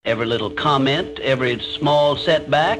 every little comment, every small setback,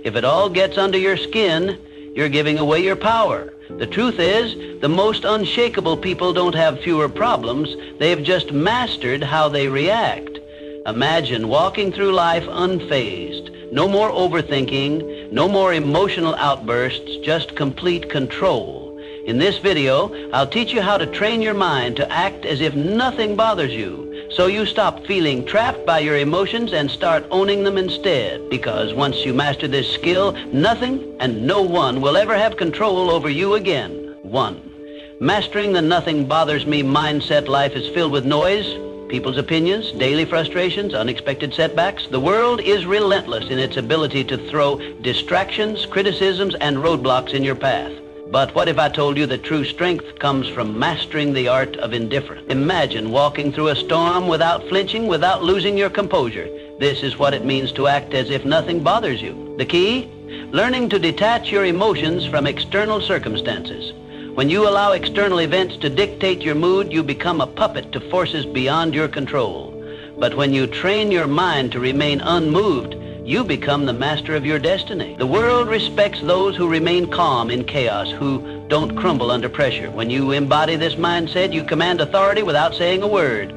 if it all gets under your skin, you're giving away your power. The truth is, the most unshakable people don't have fewer problems. They've just mastered how they react. Imagine walking through life unfazed. No more overthinking, no more emotional outbursts, just complete control. In this video, I'll teach you how to train your mind to act as if nothing bothers you, so you stop feeling trapped by your emotions and start owning them instead. Because once you master this skill, nothing and no one will ever have control over you again. 1. Mastering the nothing bothers me mindset. Life is filled with noise, people's opinions, daily frustrations, unexpected setbacks. The world is relentless in its ability to throw distractions, criticisms, and roadblocks in your path. But what if I told you that true strength comes from mastering the art of indifference? Imagine walking through a storm without flinching, without losing your composure. This is what it means to act as if nothing bothers you. The key? Learning to detach your emotions from external circumstances. When you allow external events to dictate your mood, you become a puppet to forces beyond your control. But when you train your mind to remain unmoved, you become the master of your destiny. The world respects those who remain calm in chaos, who don't crumble under pressure. When you embody this mindset, you command authority without saying a word.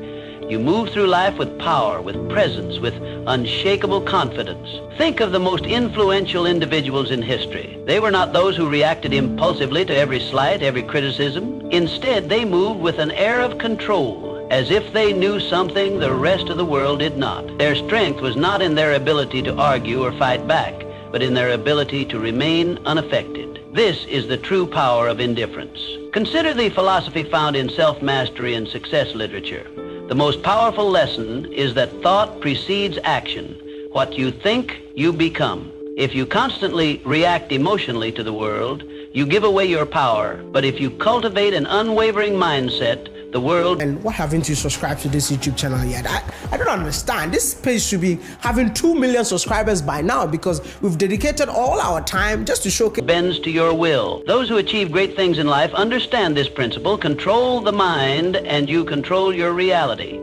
You move through life with power, with presence, with unshakable confidence. Think of the most influential individuals in history. They were not those who reacted impulsively to every slight, every criticism. Instead, they moved with an air of control, as if they knew something the rest of the world did not. Their strength was not in their ability to argue or fight back, but in their ability to remain unaffected. This is the true power of indifference. Consider the philosophy found in self-mastery and success literature. The most powerful lesson is that thought precedes action. What you think, you become. If you constantly react emotionally to the world, you give away your power. But if you cultivate an unwavering mindset, the world... And why haven't you subscribed to this YouTube channel yet? I don't understand. This page should be having 2 million subscribers by now, because we've dedicated all our time just to showcase... Bends to your will. Those who achieve great things in life understand this principle. Control the mind and you control your reality.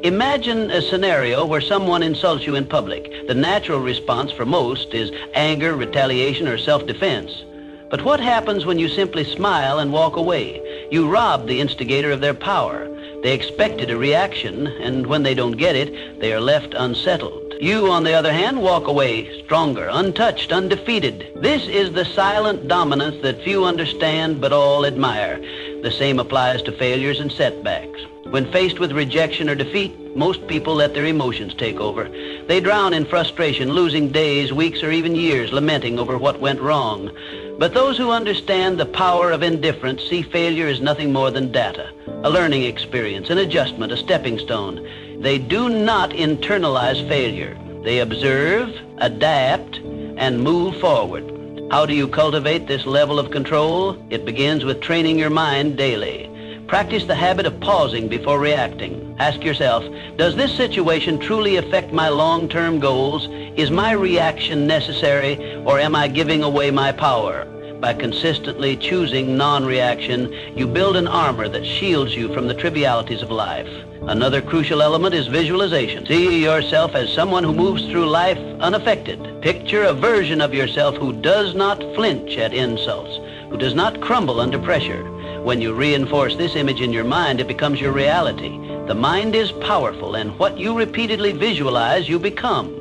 Imagine a scenario where someone insults you in public. The natural response for most is anger, retaliation, or self-defense. But what happens when you simply smile and walk away? You rob the instigator of their power. They expected a reaction, and when they don't get it, they are left unsettled. You, on the other hand, walk away stronger, untouched, undefeated. This is the silent dominance that few understand but all admire. The same applies to failures and setbacks. When faced with rejection or defeat, most people let their emotions take over. They drown in frustration, losing days, weeks, or even years lamenting over what went wrong. But those who understand the power of indifference see failure as nothing more than data, a learning experience, an adjustment, a stepping stone. They do not internalize failure. They observe, adapt, and move forward. How do you cultivate this level of control? It begins with training your mind daily. Practice the habit of pausing before reacting. Ask yourself, does this situation truly affect my long-term goals? Is my reaction necessary, or am I giving away my power? By consistently choosing non-reaction, you build an armor that shields you from the trivialities of life. Another crucial element is visualization. See yourself as someone who moves through life unaffected. Picture a version of yourself who does not flinch at insults, who does not crumble under pressure. When you reinforce this image in your mind, it becomes your reality. The mind is powerful, and what you repeatedly visualize, you become.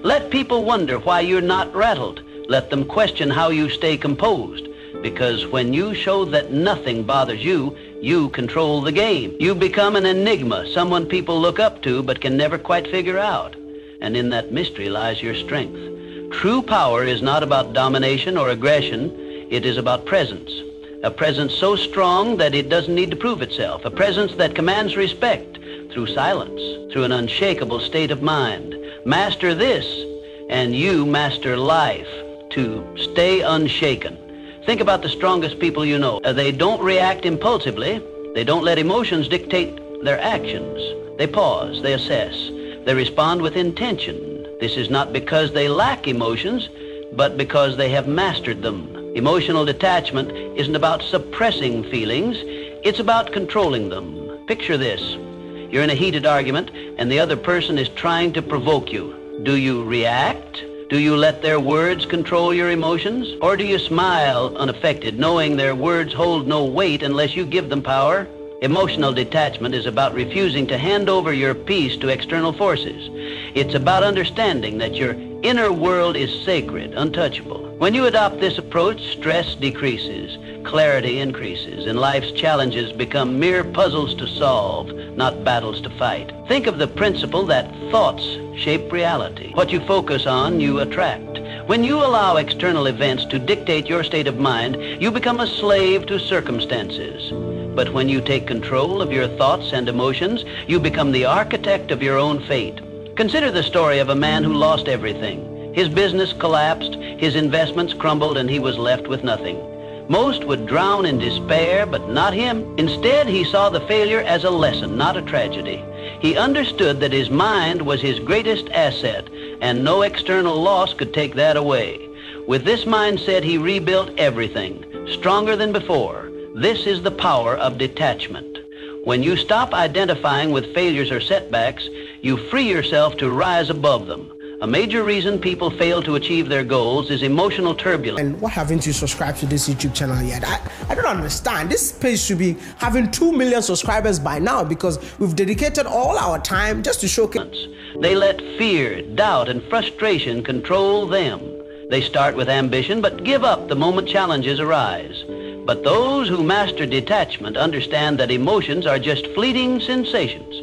Let people wonder why you're not rattled. Let them question how you stay composed. Because when you show that nothing bothers you, you control the game. You become an enigma, someone people look up to but can never quite figure out. And in that mystery lies your strength. True power is not about domination or aggression. It is about presence. A presence so strong that it doesn't need to prove itself. A presence that commands respect through silence, through an unshakable state of mind. Master this, and you master life. To stay unshaken. Think about the strongest people you know. They don't react impulsively. They don't let emotions dictate their actions. They pause, they assess, they respond with intention. This is not because they lack emotions, but because they have mastered them. Emotional detachment isn't about suppressing feelings, it's about controlling them. Picture this. You're in a heated argument, and the other person is trying to provoke you. Do you react? Do you let their words control your emotions? Or do you smile unaffected, knowing their words hold no weight unless you give them power? Emotional detachment is about refusing to hand over your peace to external forces. It's about understanding that your inner world is sacred, untouchable. When you adopt this approach, stress decreases, clarity increases, and life's challenges become mere puzzles to solve, not battles to fight. Think of the principle that thoughts shape reality. What you focus on, you attract. When you allow external events to dictate your state of mind, you become a slave to circumstances. But when you take control of your thoughts and emotions, you become the architect of your own fate. Consider the story of a man who lost everything. His business collapsed, his investments crumbled, and he was left with nothing. Most would drown in despair, but not him. Instead, he saw the failure as a lesson, not a tragedy. He understood that his mind was his greatest asset, and no external loss could take that away. With this mindset, he rebuilt everything, stronger than before. This is the power of detachment. When you stop identifying with failures or setbacks, you free yourself to rise above them. A major reason people fail to achieve their goals is emotional turbulence. And why haven't you subscribed to this YouTube channel yet? I don't understand. This page should be having 2 million subscribers by now because we've dedicated all our time just to showcase. They let fear, doubt, and frustration control them. They start with ambition, but give up the moment challenges arise. But those who master detachment understand that emotions are just fleeting sensations.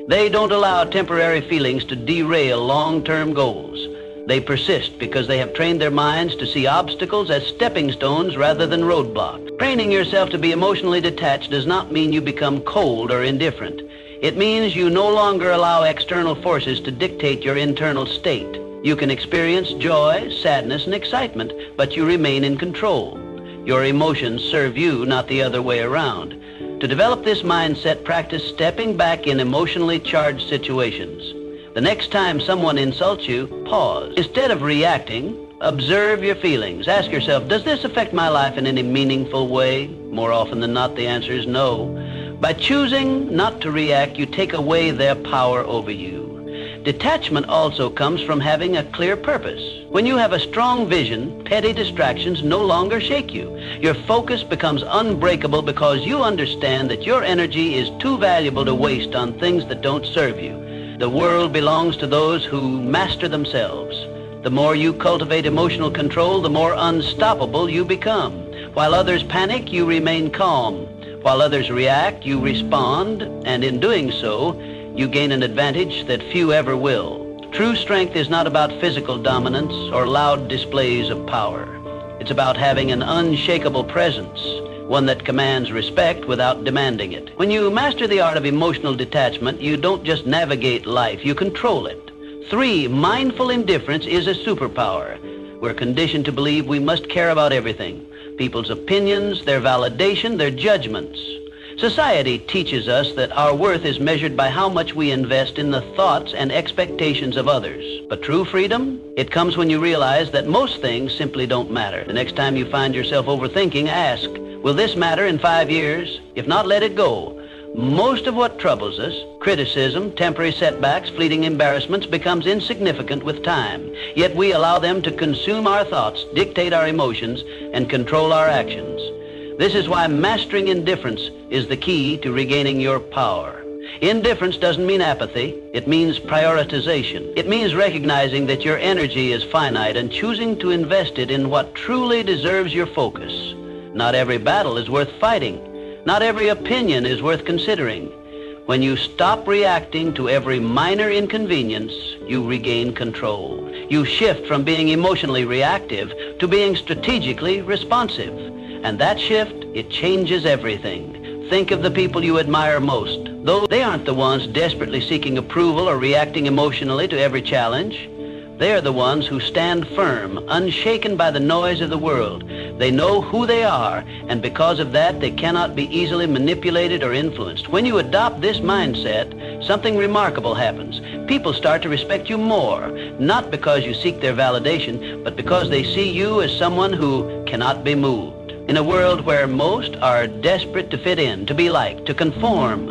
They don't allow temporary feelings to derail long-term goals. They persist because they have trained their minds to see obstacles as stepping stones rather than roadblocks. Training yourself to be emotionally detached does not mean you become cold or indifferent. It means you no longer allow external forces to dictate your internal state. You can experience joy, sadness, and excitement, but you remain in control. Your emotions serve you, not the other way around. To develop this mindset, practice stepping back in emotionally charged situations. The next time someone insults you, pause. Instead of reacting, observe your feelings. Ask yourself, does this affect my life in any meaningful way? More often than not, the answer is no. By choosing not to react, you take away their power over you. Detachment also comes from having a clear purpose. When you have a strong vision, petty distractions no longer shake you. Your focus becomes unbreakable because you understand that your energy is too valuable to waste on things that don't serve you. The world belongs to those who master themselves. The more you cultivate emotional control, the more unstoppable you become. While others panic, you remain calm. While others react, you respond, and in doing so, you gain an advantage that few ever will. True strength is not about physical dominance or loud displays of power. It's about having an unshakable presence, one that commands respect without demanding it. When you master the art of emotional detachment, you don't just navigate life, you control it. 3, mindful indifference is a superpower. We're conditioned to believe we must care about everything. People's opinions, their validation, their judgments. Society teaches us that our worth is measured by how much we invest in the thoughts and expectations of others. But true freedom, it comes when you realize that most things simply don't matter. The next time you find yourself overthinking, ask, will this matter in 5 years? If not, let it go. Most of what troubles us, criticism, temporary setbacks, fleeting embarrassments, becomes insignificant with time. Yet we allow them to consume our thoughts, dictate our emotions, and control our actions. This is why mastering indifference is the key to regaining your power. Indifference doesn't mean apathy. It means prioritization. It means recognizing that your energy is finite and choosing to invest it in what truly deserves your focus. Not every battle is worth fighting. Not every opinion is worth considering. When you stop reacting to every minor inconvenience, you regain control. You shift from being emotionally reactive to being strategically responsive. And that shift, it changes everything. Think of the people you admire most. Though they aren't the ones desperately seeking approval or reacting emotionally to every challenge. They are the ones who stand firm, unshaken by the noise of the world. They know who they are, and because of that, they cannot be easily manipulated or influenced. When you adopt this mindset, something remarkable happens. People start to respect you more, not because you seek their validation, but because they see you as someone who cannot be moved. In a world where most are desperate to fit in, to be liked, to conform,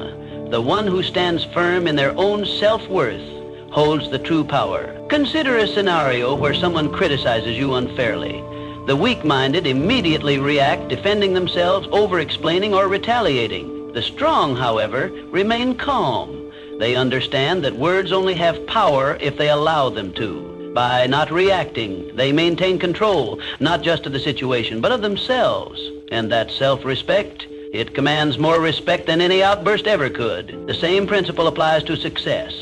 The one who stands firm in their own self-worth holds the true power. Consider a scenario where someone criticizes you unfairly. The weak-minded immediately react, defending themselves, over-explaining, or retaliating. The strong, however, remain calm. They understand that words only have power if they allow them to. By not reacting, they maintain control, not just of the situation, but of themselves. And that self-respect, it commands more respect than any outburst ever could. The same principle applies to success.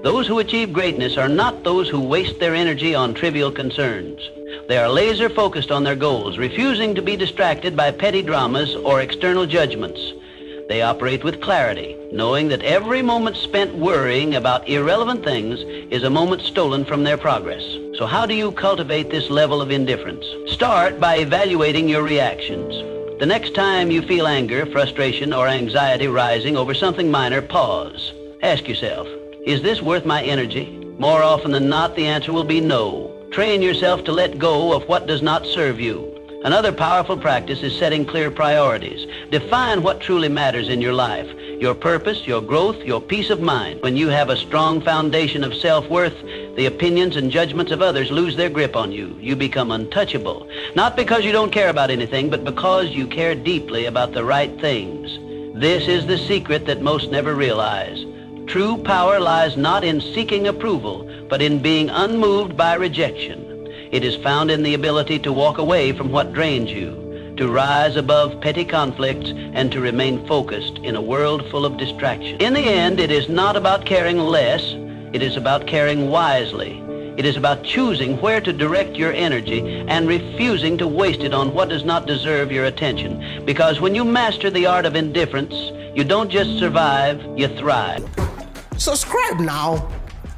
Those who achieve greatness are not those who waste their energy on trivial concerns. They are laser focused on their goals, refusing to be distracted by petty dramas or external judgments. They operate with clarity, knowing that every moment spent worrying about irrelevant things is a moment stolen from their progress. So how do you cultivate this level of indifference? Start by evaluating your reactions. The next time you feel anger, frustration, or anxiety rising over something minor, pause. Ask yourself, is this worth my energy? More often than not, the answer will be no. Train yourself to let go of what does not serve you. Another powerful practice is setting clear priorities. Define what truly matters in your life, your purpose, your growth, your peace of mind. When you have a strong foundation of self-worth, the opinions and judgments of others lose their grip on you. You become untouchable, not because you don't care about anything, but because you care deeply about the right things. This is the secret that most never realize. True power lies not in seeking approval, but in being unmoved by rejection. It is found in the ability to walk away from what drains you, to rise above petty conflicts, and to remain focused in a world full of distraction. In the end, it is not about caring less, it is about caring wisely. It is about choosing where to direct your energy and refusing to waste it on what does not deserve your attention. Because when you master the art of indifference, you don't just survive, you thrive. Subscribe now.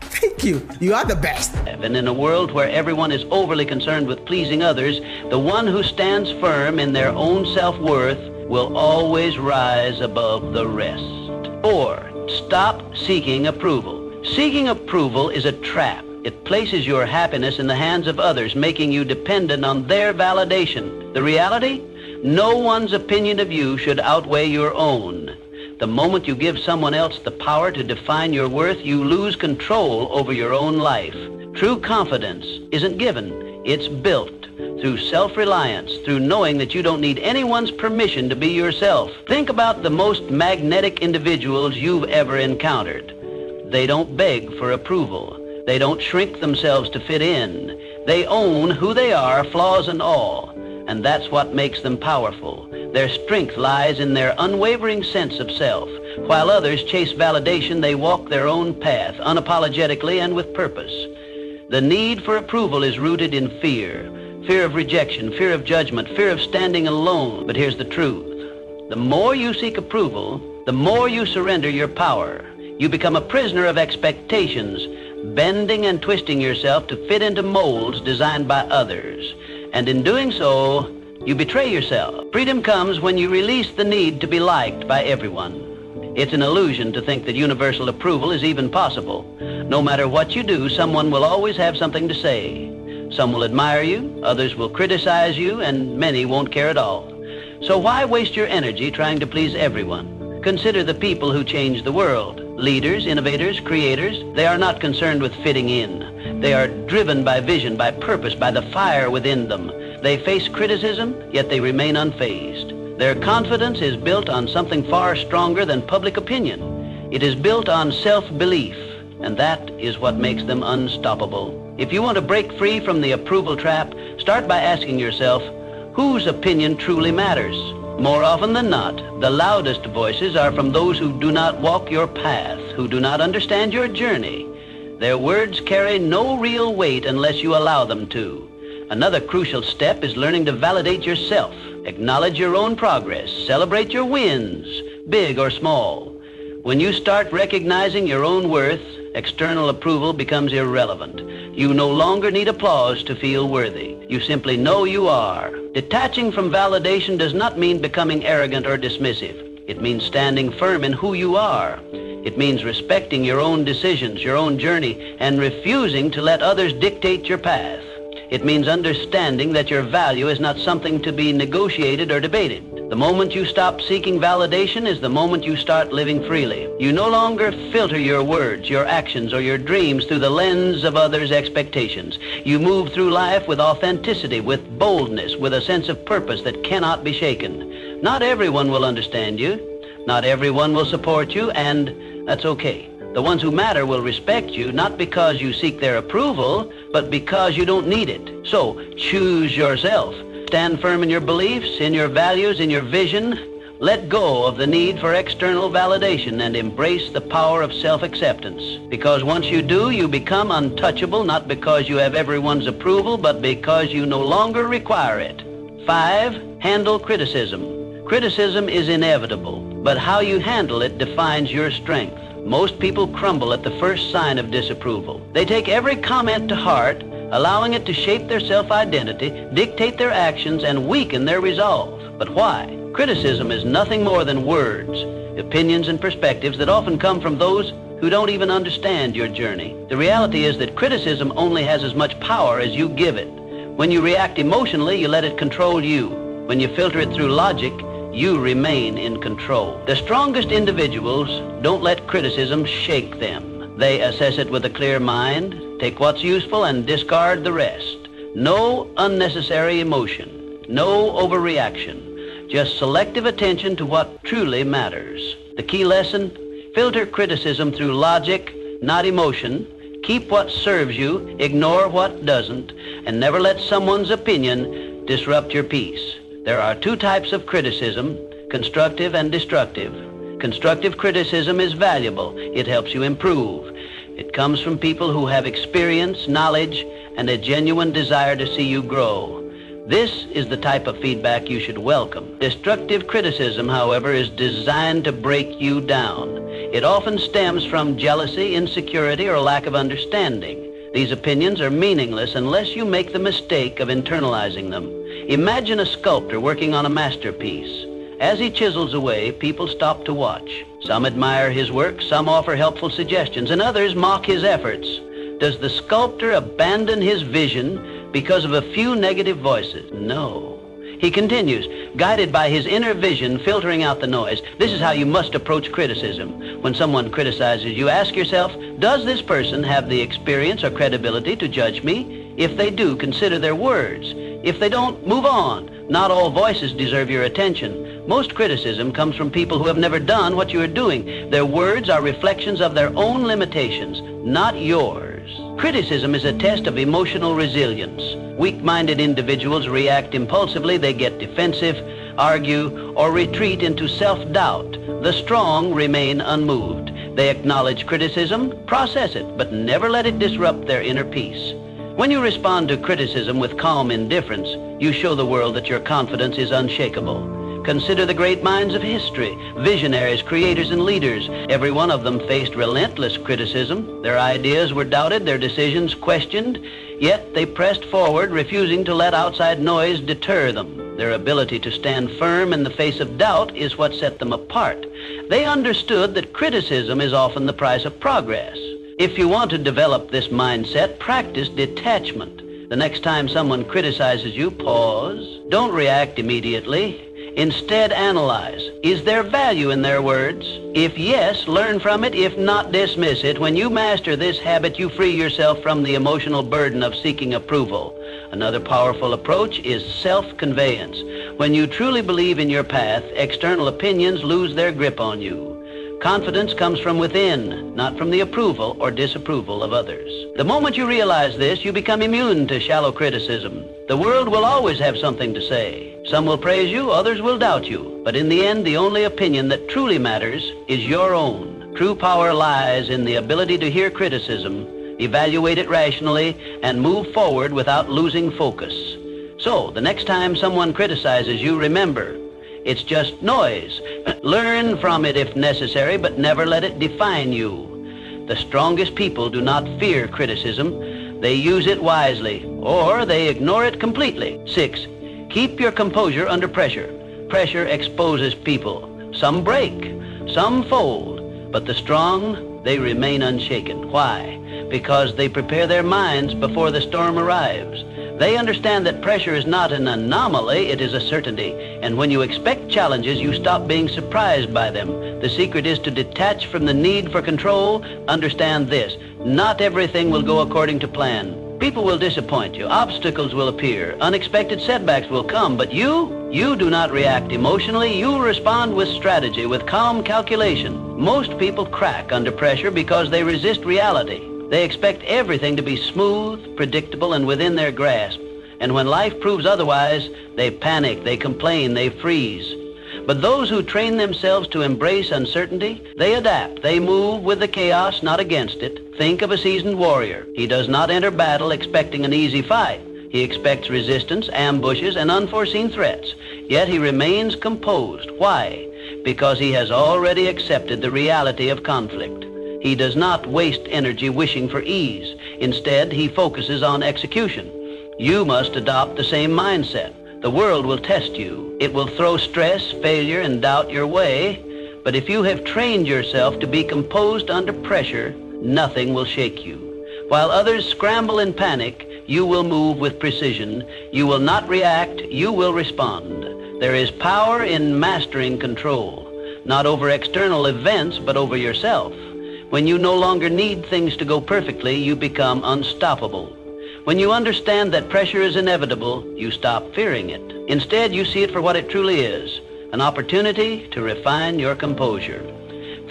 Thank you. You are the best. And in a world where everyone is overly concerned with pleasing others, the one who stands firm in their own self-worth will always rise above the rest. 4, stop seeking approval. Seeking approval is a trap. It places your happiness in the hands of others, making you dependent on their validation. The reality? No one's opinion of you should outweigh your own. The moment you give someone else the power to define your worth, you lose control over your own life. True confidence isn't given, it's built through self-reliance, through knowing that you don't need anyone's permission to be yourself. Think about the most magnetic individuals you've ever encountered. They don't beg for approval. They don't shrink themselves to fit in. They own who they are, flaws and all. And that's what makes them powerful. Their strength lies in their unwavering sense of self. While others chase validation, they walk their own path, unapologetically and with purpose. The need for approval is rooted in fear. Fear of rejection, fear of judgment, fear of standing alone. But here's the truth. The more you seek approval, the more you surrender your power. You become a prisoner of expectations, bending and twisting yourself to fit into molds designed by others. And in doing so, you betray yourself. Freedom comes when you release the need to be liked by everyone. It's an illusion to think that universal approval is even possible. No matter what you do, someone will always have something to say. Some will admire you, others will criticize you, and many won't care at all. So why waste your energy trying to please everyone? Consider the people who change the world. Leaders, innovators, creators, they are not concerned with fitting in. They are driven by vision, by purpose, by the fire within them. They face criticism, yet they remain unfazed. Their confidence is built on something far stronger than public opinion. It is built on self-belief, and that is what makes them unstoppable. If you want to break free from the approval trap, start by asking yourself, whose opinion truly matters? More often than not, the loudest voices are from those who do not walk your path, who do not understand your journey. Their words carry no real weight unless you allow them to. Another crucial step is learning to validate yourself, acknowledge your own progress, celebrate your wins, big or small. When you start recognizing your own worth, external approval becomes irrelevant. You no longer need applause to feel worthy. You simply know you are. Detaching from validation does not mean becoming arrogant or dismissive. It means standing firm in who you are. It means respecting your own decisions, your own journey, and refusing to let others dictate your path. It means understanding that your value is not something to be negotiated or debated. The moment you stop seeking validation is the moment you start living freely. You no longer filter your words, your actions, or your dreams through the lens of others' expectations. You move through life with authenticity, with boldness, with a sense of purpose that cannot be shaken. Not everyone will understand you. Not everyone will support you, and that's okay. The ones who matter will respect you, not because you seek their approval, but because you don't need it. So, choose yourself. Stand firm in your beliefs, in your values, in your vision. Let go of the need for external validation and embrace the power of self-acceptance. Because once you do, you become untouchable, not because you have everyone's approval, but because you no longer require it. 5, handle criticism. Criticism is inevitable, but how you handle it defines your strength. Most people crumble at the first sign of disapproval. They take every comment to heart, allowing it to shape their self-identity, dictate their actions, and weaken their resolve. But why? Criticism is nothing more than words, opinions, and perspectives that often come from those who don't even understand your journey. The reality is that criticism only has as much power as you give it. When you react emotionally, you let it control you. When you filter it through logic, you remain in control. The strongest individuals don't let criticism shake them. They assess it with a clear mind, take what's useful, and discard the rest. No unnecessary emotion, no overreaction, just selective attention to what truly matters. The key lesson: filter criticism through logic, not emotion. Keep what serves you, ignore what doesn't, and never let someone's opinion disrupt your peace. There are 2 types of criticism, constructive and destructive. Constructive criticism is valuable. It helps you improve. It comes from people who have experience, knowledge, and a genuine desire to see you grow. This is the type of feedback you should welcome. Destructive criticism, however, is designed to break you down. It often stems from jealousy, insecurity, or lack of understanding. These opinions are meaningless unless you make the mistake of internalizing them. Imagine a sculptor working on a masterpiece. As he chisels away, people stop to watch. Some admire his work, some offer helpful suggestions, and others mock his efforts. Does the sculptor abandon his vision because of a few negative voices? No. He continues, guided by his inner vision, filtering out the noise. This is how you must approach criticism. When someone criticizes you, ask yourself, does this person have the experience or credibility to judge me? If they do, consider their words. If they don't, move on. Not all voices deserve your attention. Most criticism comes from people who have never done what you are doing. Their words are reflections of their own limitations, not yours. Criticism is a test of emotional resilience. Weak-minded individuals react impulsively. They get defensive, argue, or retreat into self-doubt. The strong remain unmoved. They acknowledge criticism, process it, but never let it disrupt their inner peace. When you respond to criticism with calm indifference, you show the world that your confidence is unshakable. Consider the great minds of history, visionaries, creators, and leaders. Every one of them faced relentless criticism. Their ideas were doubted, their decisions questioned, yet they pressed forward, refusing to let outside noise deter them. Their ability to stand firm in the face of doubt is what set them apart. They understood that criticism is often the price of progress. If you want to develop this mindset, practice detachment. The next time someone criticizes you, pause. Don't react immediately. Instead, analyze. Is there value in their words? If yes, learn from it. If not, dismiss it. When you master this habit, you free yourself from the emotional burden of seeking approval. Another powerful approach is self-conveyance. When you truly believe in your path, external opinions lose their grip on you. Confidence comes from within, not from the approval or disapproval of others. The moment you realize this, you become immune to shallow criticism. The world will always have something to say. Some will praise you, others will doubt you. But in the end, the only opinion that truly matters is your own. True power lies in the ability to hear criticism, evaluate it rationally, and move forward without losing focus. So, the next time someone criticizes you, remember, it's just noise. Learn from it if necessary, but never let it define you. The strongest people do not fear criticism. They use it wisely, or they ignore it completely. 6, keep your composure under pressure. Pressure exposes people. Some break, some fold, but the strong, they remain unshaken. Why? because they prepare their minds before the storm arrives. They understand that pressure is not an anomaly, it is a certainty. And when you expect challenges, you stop being surprised by them. The secret is to detach from the need for control. Understand this: not everything will go according to plan. People will disappoint you. Obstacles will appear. Unexpected setbacks will come. But you do not react emotionally. You respond with strategy, with calm calculation. Most people crack under pressure because they resist reality. They expect everything to be smooth, predictable, and within their grasp. And when life proves otherwise, they panic, they complain, they freeze. But those who train themselves to embrace uncertainty, they adapt. They move with the chaos, not against it. Think of a seasoned warrior. He does not enter battle expecting an easy fight. He expects resistance, ambushes, and unforeseen threats. Yet he remains composed. Why? Because he has already accepted the reality of conflict. He does not waste energy wishing for ease. Instead, he focuses on execution. You must adopt the same mindset. The world will test you. It will throw stress, failure, and doubt your way. But if you have trained yourself to be composed under pressure, nothing will shake you. While others scramble in panic, you will move with precision. You will not react, you will respond. There is power in mastering control, not over external events, but over yourself. When you no longer need things to go perfectly, you become unstoppable. When you understand that pressure is inevitable, you stop fearing it. Instead, you see it for what it truly is, an opportunity to refine your composure.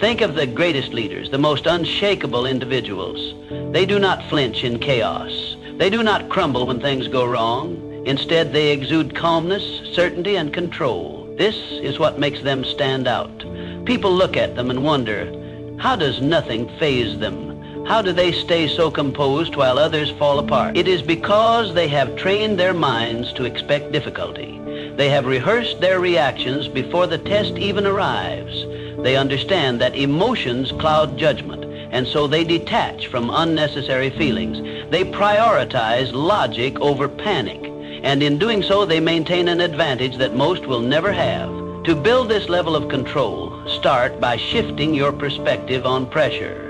Think of the greatest leaders, the most unshakable individuals. They do not flinch in chaos. They do not crumble when things go wrong. Instead, they exude calmness, certainty, and control. This is what makes them stand out. People look at them and wonder, how does nothing faze them? How do they stay so composed while others fall apart? It is because they have trained their minds to expect difficulty. They have rehearsed their reactions before the test even arrives. They understand that emotions cloud judgment, and so they detach from unnecessary feelings. They prioritize logic over panic, and in doing so, they maintain an advantage that most will never have. To build this level of control, start by shifting your perspective on pressure.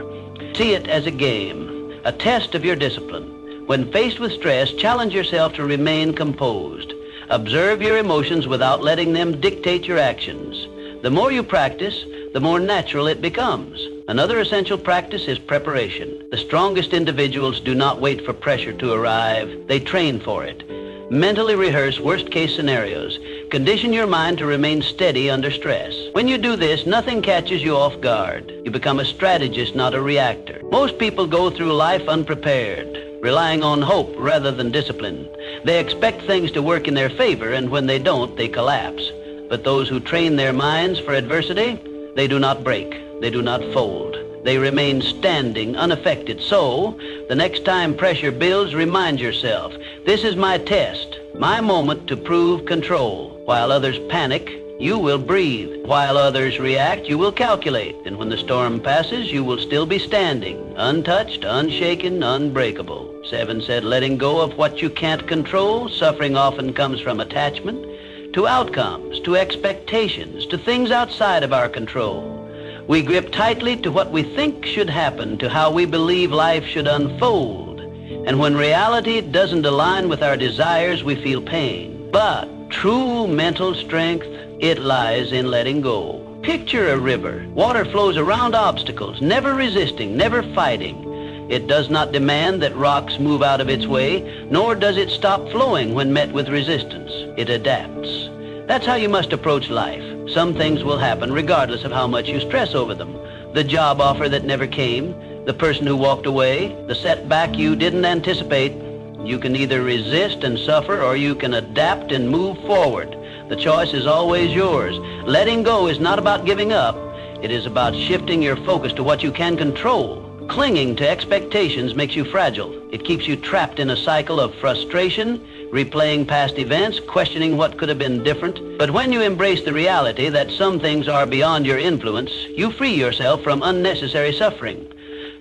See it as a game, a test of your discipline. When faced with stress, challenge yourself to remain composed. Observe your emotions without letting them dictate your actions. The more you practice, the more natural it becomes. Another essential practice is preparation. The strongest individuals do not wait for pressure to arrive. They train for it. Mentally rehearse worst-case scenarios. Condition your mind to remain steady under stress. When you do this, nothing catches you off guard. You become a strategist, not a reactor. Most people go through life unprepared, relying on hope rather than discipline. They expect things to work in their favor, and when they don't, they collapse. But those who train their minds for adversity, they do not break. They do not fold. They remain standing, unaffected. So, the next time pressure builds, remind yourself, this is my test, my moment to prove control. While others panic, you will breathe. While others react, you will calculate. And when the storm passes, you will still be standing, untouched, unshaken, unbreakable. 7 said, letting go of what you can't control. Suffering often comes from attachment to outcomes, to expectations, to things outside of our control. We grip tightly to what we think should happen, to how we believe life should unfold. And when reality doesn't align with our desires, we feel pain. But true mental strength, it lies in letting go. Picture a river. Water flows around obstacles, never resisting, never fighting. It does not demand that rocks move out of its way, nor does it stop flowing when met with resistance. It adapts. That's how you must approach life. Some things will happen regardless of how much you stress over them. The job offer that never came, the person who walked away, the setback you didn't anticipate. You can either resist and suffer, or you can adapt and move forward. The choice is always yours. Letting go is not about giving up. It is about shifting your focus to what you can control. Clinging to expectations makes you fragile. It keeps you trapped in a cycle of frustration, replaying past events, questioning what could have been different. But when you embrace the reality that some things are beyond your influence, you free yourself from unnecessary suffering.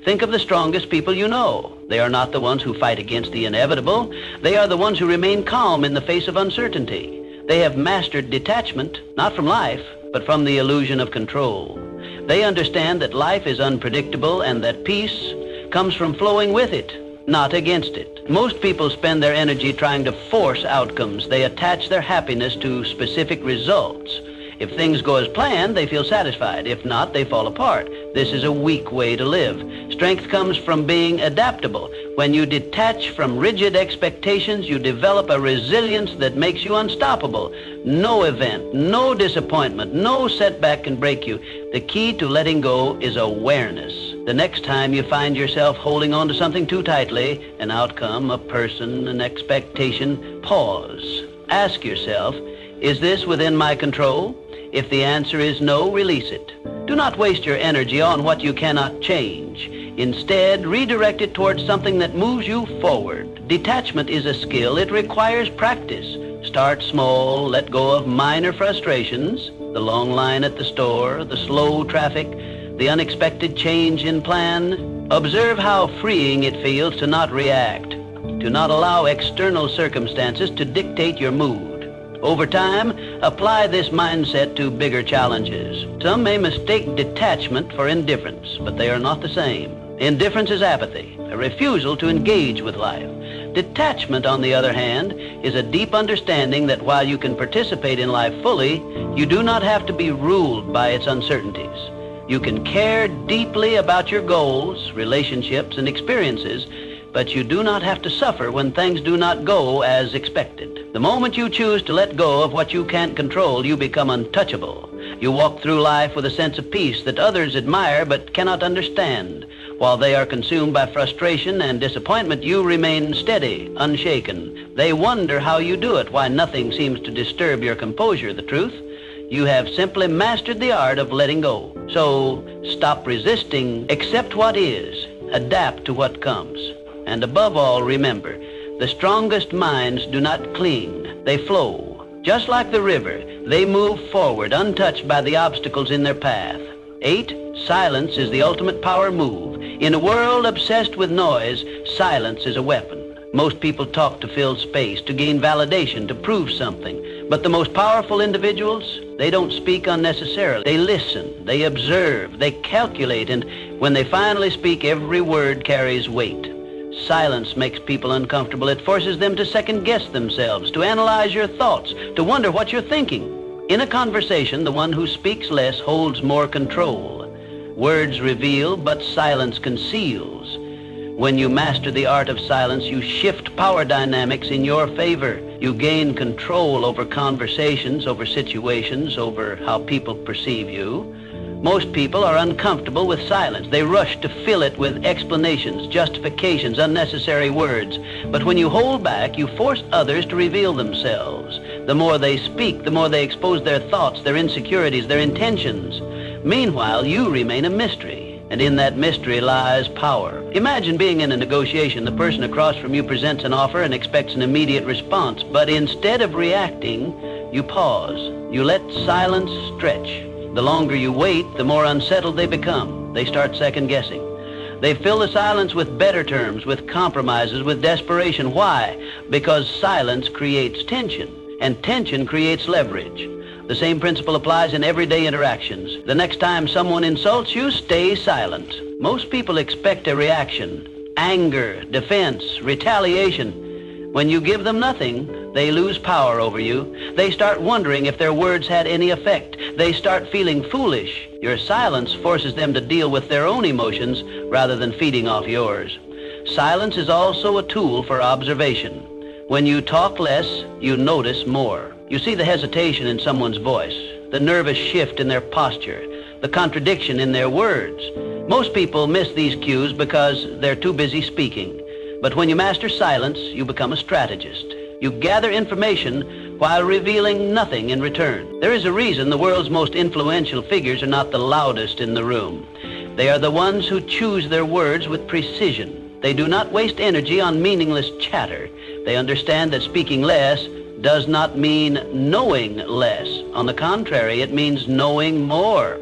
Think of the strongest people you know. They are not the ones who fight against the inevitable. They are the ones who remain calm in the face of uncertainty. They have mastered detachment, not from life, but from the illusion of control. They understand that life is unpredictable and that peace, comes from flowing with it, not against it. Most people spend their energy trying to force outcomes. They attach their happiness to specific results. If things go as planned, they feel satisfied. If not, they fall apart. This is a weak way to live. Strength comes from being adaptable. When you detach from rigid expectations, you develop a resilience that makes you unstoppable. No event, no disappointment, no setback can break you. The key to letting go is awareness. The next time you find yourself holding on to something too tightly, an outcome, a person, an expectation, pause. Ask yourself, is this within my control? If the answer is no, release it. Do not waste your energy on what you cannot change. Instead, redirect it towards something that moves you forward. Detachment is a skill. It requires practice. Start small, let go of minor frustrations, the long line at the store, the slow traffic, the unexpected change in plan. Observe how freeing it feels to not react, to not allow external circumstances to dictate your mood. Over time, apply this mindset to bigger challenges. Some may mistake detachment for indifference, but they are not the same. Indifference is apathy, a refusal to engage with life. Detachment, on the other hand, is a deep understanding that while you can participate in life fully, you do not have to be ruled by its uncertainties. You can care deeply about your goals, relationships, and experiences, but you do not have to suffer when things do not go as expected. The moment you choose to let go of what you can't control, you become untouchable. You walk through life with a sense of peace that others admire but cannot understand. While they are consumed by frustration and disappointment, you remain steady, unshaken. They wonder how you do it, why nothing seems to disturb your composure. The truth? You have simply mastered the art of letting go. So stop resisting, accept what is, adapt to what comes. And above all, remember, the strongest minds do not cling, they flow. Just like the river, they move forward, untouched by the obstacles in their path. 8, silence is the ultimate power move. In a world obsessed with noise, silence is a weapon. Most people talk to fill space, to gain validation, to prove something. But the most powerful individuals, they don't speak unnecessarily. They listen, they observe, they calculate, and when they finally speak, every word carries weight. Silence makes people uncomfortable. It forces them to second-guess themselves, to analyze your thoughts, to wonder what you're thinking. In a conversation, the one who speaks less holds more control. Words reveal, but silence conceals. When you master the art of silence, you shift power dynamics in your favor. You gain control over conversations, over situations, over how people perceive you. Most people are uncomfortable with silence. They rush to fill it with explanations, justifications, unnecessary words. But when you hold back, you force others to reveal themselves. The more they speak, the more they expose their thoughts, their insecurities, their intentions. Meanwhile, you remain a mystery, and in that mystery lies power. Imagine being in a negotiation. The person across from you presents an offer and expects an immediate response, but instead of reacting, you pause. You let silence stretch. The longer you wait, the more unsettled they become. They start second-guessing. They fill the silence with better terms, with compromises, with desperation. Why? Because silence creates tension, and tension creates leverage. The same principle applies in everyday interactions. The next time someone insults you, stay silent. Most people expect a reaction: anger, defense, retaliation. When you give them nothing, they lose power over you. They start wondering if their words had any effect. They start feeling foolish. Your silence forces them to deal with their own emotions rather than feeding off yours. Silence is also a tool for observation. When you talk less, you notice more. You see the hesitation in someone's voice, the nervous shift in their posture, the contradiction in their words. Most people miss these cues because they're too busy speaking. But when you master silence, you become a strategist. You gather information while revealing nothing in return. There is a reason the world's most influential figures are not the loudest in the room. They are the ones who choose their words with precision. They do not waste energy on meaningless chatter. They understand that speaking less does not mean knowing less. On the contrary, it means knowing more.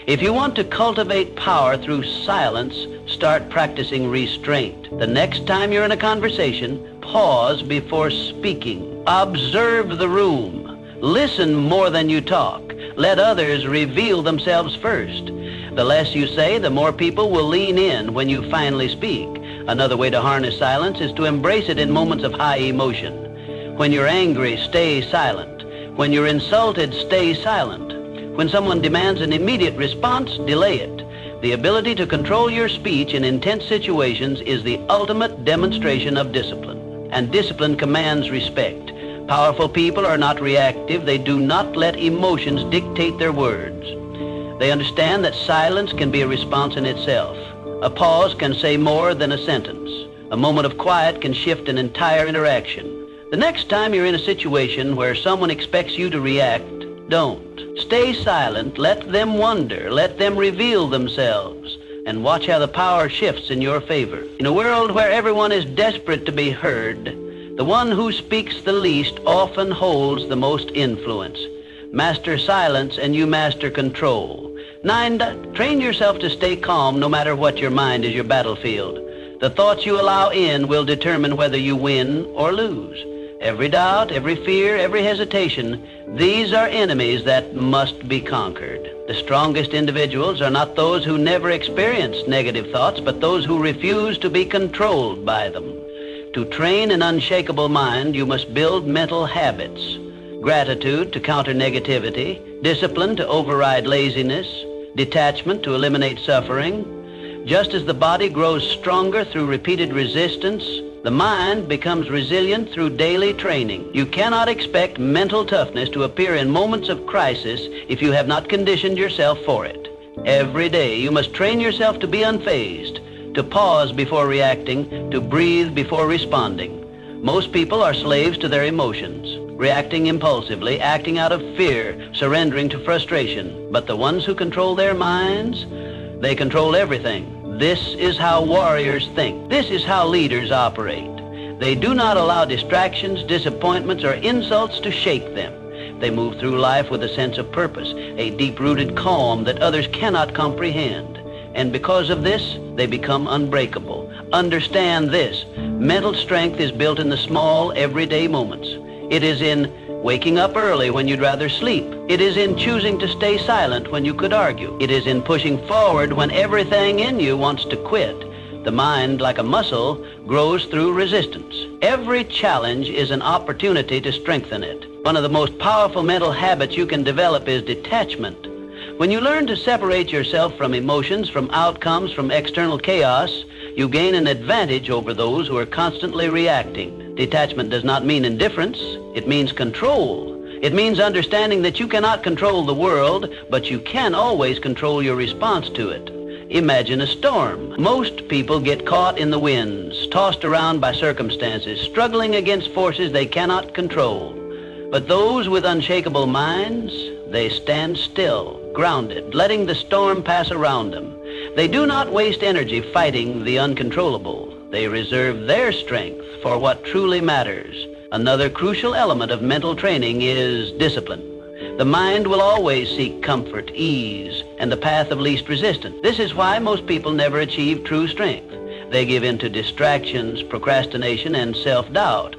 If you want to cultivate power through silence, start practicing restraint. The next time you're in a conversation, pause before speaking. Observe the room. Listen more than you talk. Let others reveal themselves first. The less you say, the more people will lean in when you finally speak. Another way to harness silence is to embrace it in moments of high emotion. When you're angry, stay silent. When you're insulted, stay silent. When someone demands an immediate response, delay it. The ability to control your speech in intense situations is the ultimate demonstration of discipline. And discipline commands respect. Powerful people are not reactive. They do not let emotions dictate their words. They understand that silence can be a response in itself. A pause can say more than a sentence. A moment of quiet can shift an entire interaction. The next time you're in a situation where someone expects you to react, don't. Stay silent, let them wonder, let them reveal themselves, and watch how the power shifts in your favor. In a world where everyone is desperate to be heard, the one who speaks the least often holds the most influence. Master silence and you master control. 9, train yourself to stay calm no matter what your mind is your battlefield. The thoughts you allow in will determine whether you win or lose. Every doubt, every fear, every hesitation, these are enemies that must be conquered. The strongest individuals are not those who never experience negative thoughts, but those who refuse to be controlled by them. To train an unshakable mind, you must build mental habits. Gratitude to counter negativity, discipline to override laziness, detachment to eliminate suffering. Just as the body grows stronger through repeated resistance, the mind becomes resilient through daily training. You cannot expect mental toughness to appear in moments of crisis if you have not conditioned yourself for it. Every day you must train yourself to be unfazed, to pause before reacting, to breathe before responding. Most people are slaves to their emotions, reacting impulsively, acting out of fear, surrendering to frustration. But the ones who control their minds, they control everything. This is how warriors think. This is how leaders operate. They do not allow distractions, disappointments, or insults to shake them. They move through life with a sense of purpose, a deep-rooted calm that others cannot comprehend. And because of this, they become unbreakable. Understand this. Mental strength is built in the small, everyday moments. It is in waking up early when you'd rather sleep. It is in choosing to stay silent when you could argue. It is in pushing forward when everything in you wants to quit. The mind, like a muscle, grows through resistance. Every challenge is an opportunity to strengthen it. One of the most powerful mental habits you can develop is detachment. When you learn to separate yourself from emotions, from outcomes, from external chaos, you gain an advantage over those who are constantly reacting. Detachment does not mean indifference. It means control. It means understanding that you cannot control the world, but you can always control your response to it. Imagine a storm. Most people get caught in the winds, tossed around by circumstances, struggling against forces they cannot control. But those with unshakable minds, they stand still, grounded, letting the storm pass around them. They do not waste energy fighting the uncontrollable. They reserve their strength for what truly matters. Another crucial element of mental training is discipline. The mind will always seek comfort, ease, and the path of least resistance. This is why most people never achieve true strength. They give in to distractions, procrastination, and self-doubt.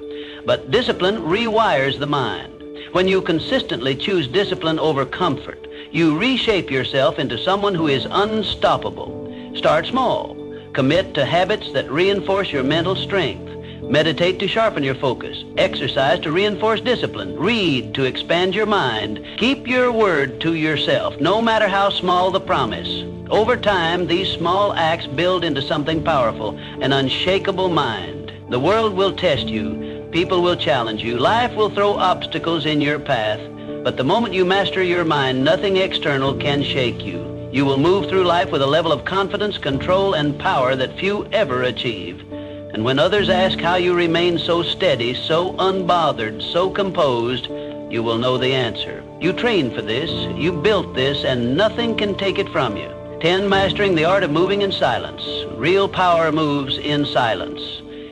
But discipline rewires the mind. When you consistently choose discipline over comfort, you reshape yourself into someone who is unstoppable. Start small. Commit to habits that reinforce your mental strength. Meditate to sharpen your focus. Exercise to reinforce discipline. Read to expand your mind. Keep your word to yourself, no matter how small the promise. Over time, these small acts build into something powerful, an unshakable mind. The world will test you. People will challenge you. Life will throw obstacles in your path. But the moment you master your mind, nothing external can shake you. You will move through life with a level of confidence, control, and power that few ever achieve. And when others ask how you remain so steady, so unbothered, so composed, you will know the answer. You trained for this, you built this, and nothing can take it from you. 10, mastering the art of moving in silence. Real power moves in silence.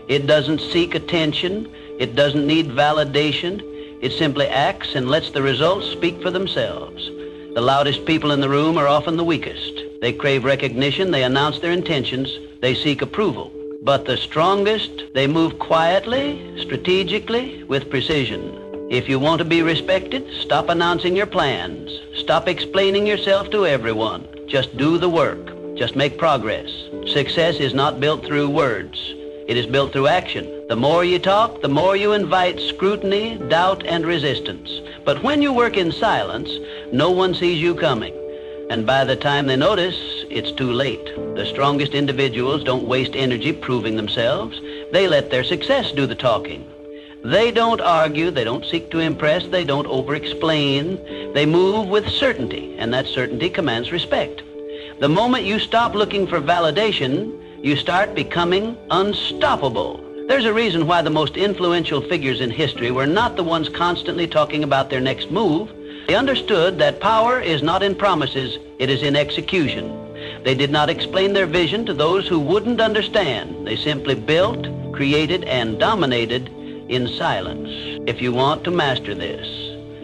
It doesn't seek attention. It doesn't need validation. It simply acts and lets the results speak for themselves. The loudest people in the room are often the weakest. They crave recognition. They announce their intentions. They seek approval. But the strongest, they move quietly, strategically, with precision. If you want to be respected, stop announcing your plans. Stop explaining yourself to everyone. Just do the work. Just make progress. Success is not built through words. It is built through action. The more you talk, the more you invite scrutiny, doubt, and resistance. But when you work in silence, no one sees you coming. And by the time they notice, it's too late. The strongest individuals don't waste energy proving themselves. They let their success do the talking. They don't argue, they don't seek to impress, they don't over-explain. They move with certainty, and that certainty commands respect. The moment you stop looking for validation, you start becoming unstoppable. There's a reason why the most influential figures in history were not the ones constantly talking about their next move. They understood that power is not in promises, it is in execution. They did not explain their vision to those who wouldn't understand. They simply built, created, and dominated in silence. If you want to master this,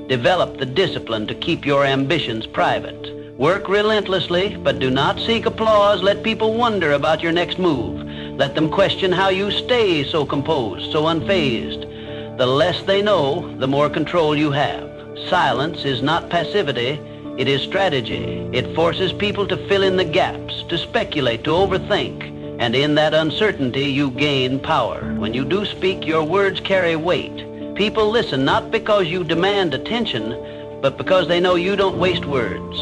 develop the discipline to keep your ambitions private. Work relentlessly, but do not seek applause. Let people wonder about your next move. Let them question how you stay so composed, so unfazed. The less they know, the more control you have. Silence is not passivity, it is strategy. It forces people to fill in the gaps, to speculate, to overthink. And in that uncertainty, you gain power. When you do speak, your words carry weight. People listen not because you demand attention, but because they know you don't waste words.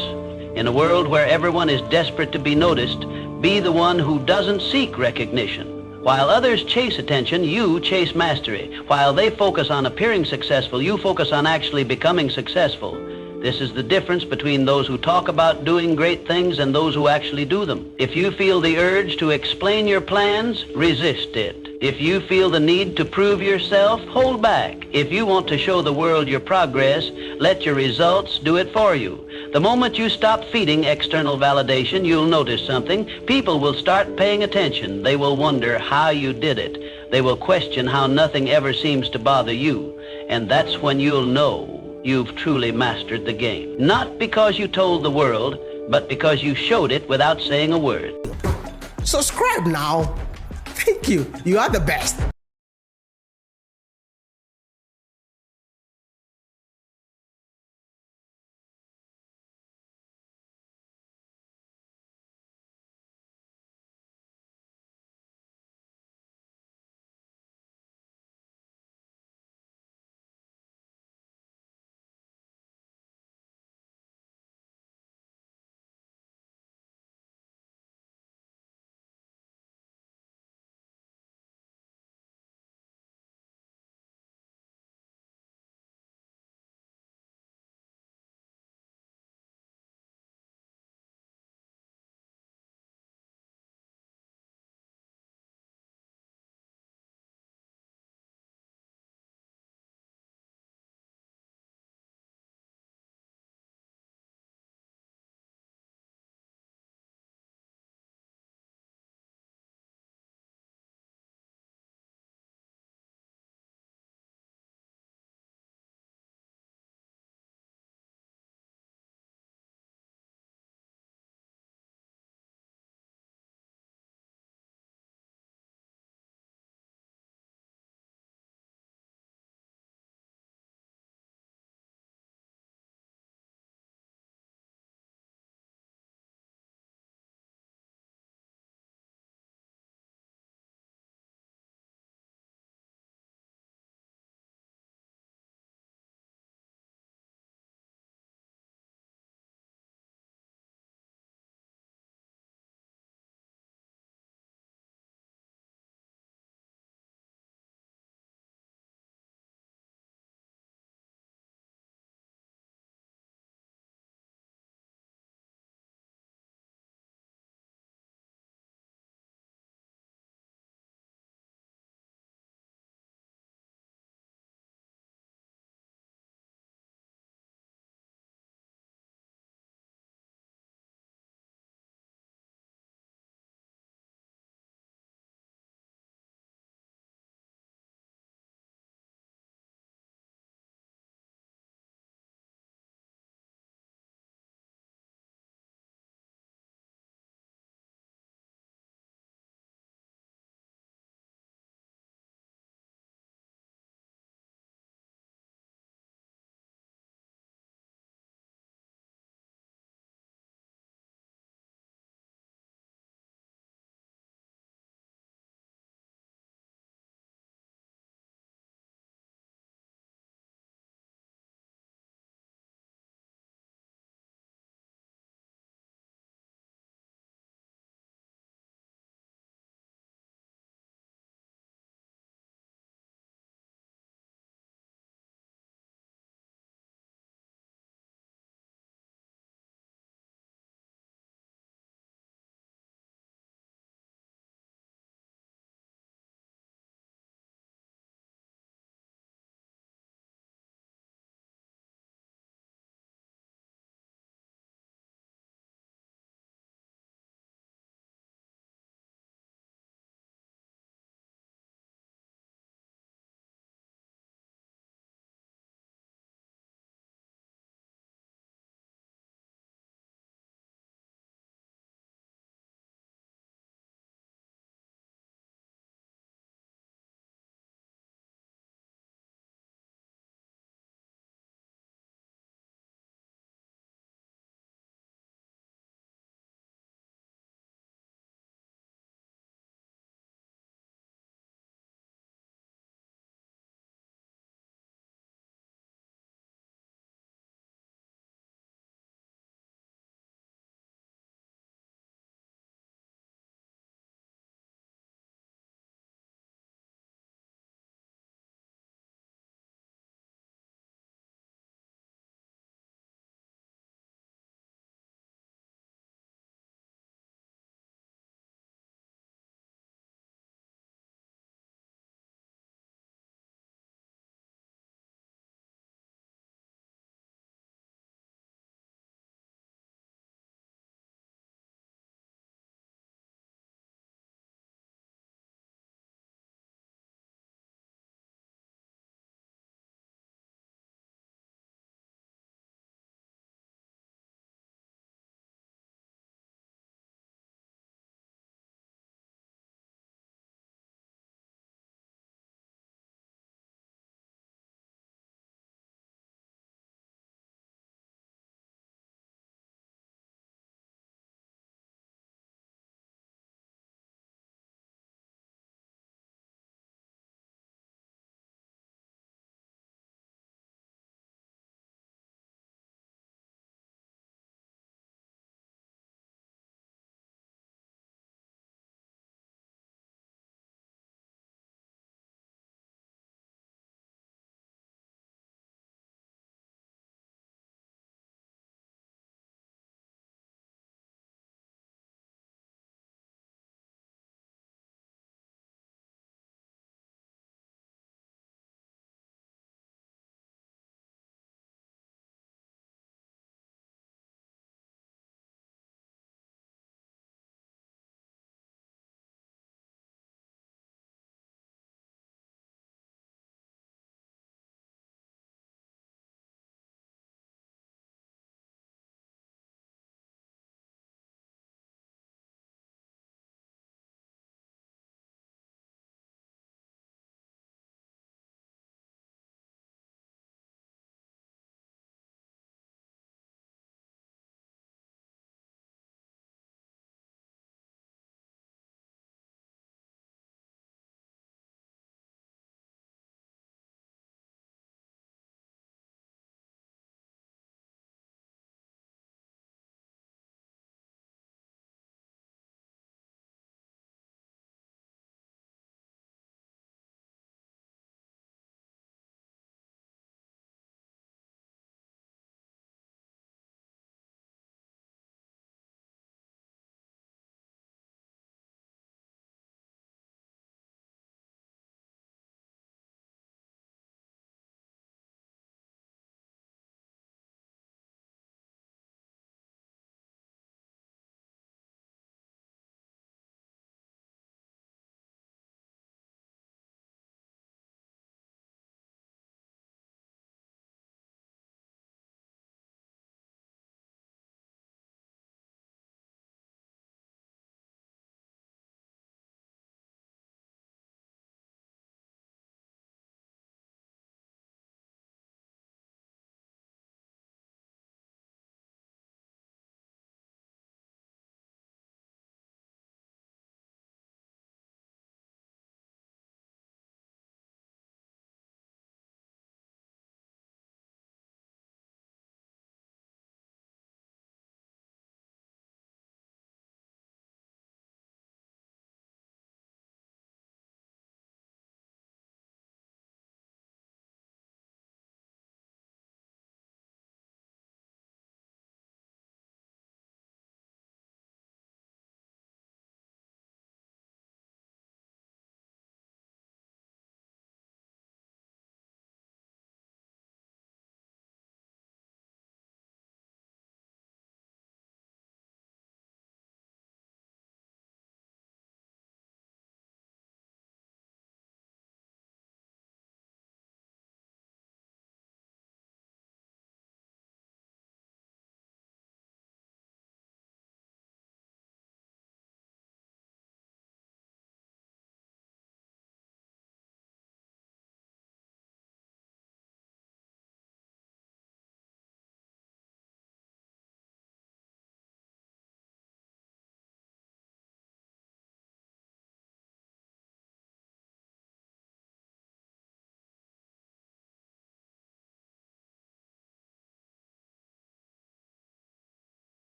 In a world where everyone is desperate to be noticed, be the one who doesn't seek recognition. While others chase attention, you chase mastery. While they focus on appearing successful, you focus on actually becoming successful. This is the difference between those who talk about doing great things and those who actually do them. If you feel the urge to explain your plans, resist it. If you feel the need to prove yourself, hold back. If you want to show the world your progress, let your results do it for you. The moment you stop feeding external validation, you'll notice something. People will start paying attention. They will wonder how you did it. They will question how nothing ever seems to bother you. And that's when you'll know you've truly mastered the game. Not because you told the world, but because you showed it without saying a word. Subscribe now. Thank you. You are the best.